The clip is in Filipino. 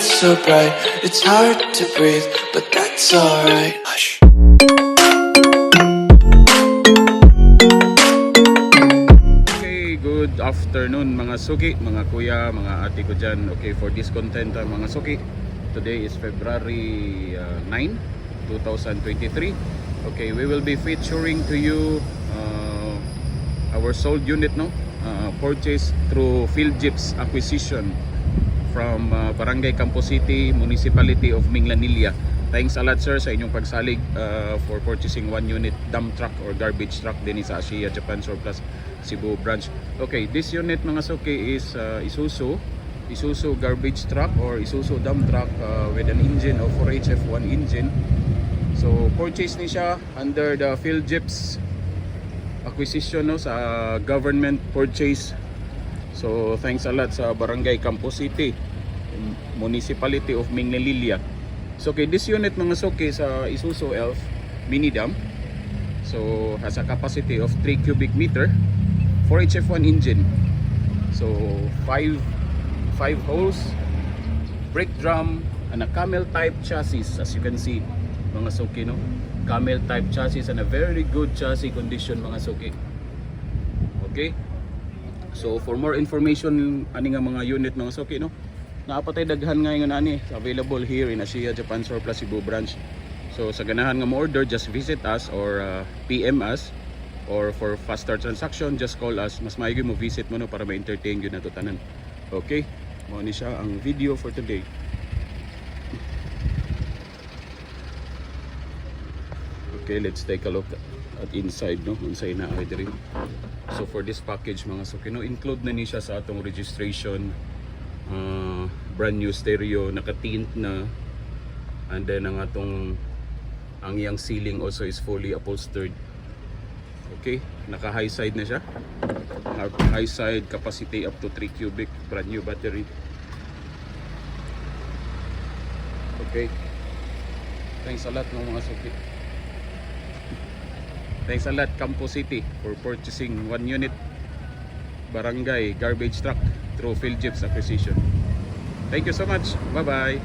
lights so bright, it's hard to breathe, but that's alright. Hush. Okay, good afternoon mga suki, mga kuya, mga ate ko dyan. Okay, for this content mga suki, today is February 9, 2023. Okay, we will be featuring to you our sold unit, no? Purchased through PHILGEPS acquisition from Barangay Campo City, Municipality of Minglanilla. Thanks a lot sir sa inyong pagsalig for purchasing one unit dump truck or garbage truck din sa Asia Japan Surplus Cebu branch. Okay, this unit mga suki is Isuzu garbage truck or Isuzu dump truck with an engine of 4HF1 engine. So purchase ni siya under the PHILGEPS acquisition, no, sa government purchase. So thanks a lot sa Barangay Campo City, Municipality of Minglanilla. So okay, this unit mga suki sa Isuzu Elf mini dump. So has a capacity of 3 cubic meter, 4HF1 engine. So 5 holes, brake drum, and a camel type chassis, as you can see mga suki, no? Camel type chassis and a very good chassis condition mga suki. Okay, so for more information ani nga mga unit mga suki, no, naapatay daghan ngayon ani available here in Asia Japan Surplus Cebu branch. So sa ganahan nga mo order, just visit us or PM us, or for faster transaction just call us. Mas maigi mo visit mo, no, para ma-entertain yun na to tanan. Okay, mo ni siya ang video for today. Okay, let's take a look at inside, no, unsay na ay diri. So for this package mga suki, no, include na ni siya sa atong registration, brand new stereo, naka-tint na, and then ang iyang ceiling also is fully upholstered. Okay, naka high side na siya, high side, capacity up to 3 cubic, brand new battery. Okay, thanks a lot mga suki. Thanks a lot Campo City for purchasing one unit barangay garbage truck through PHILGEPS acquisition. Thank you so much. Bye bye.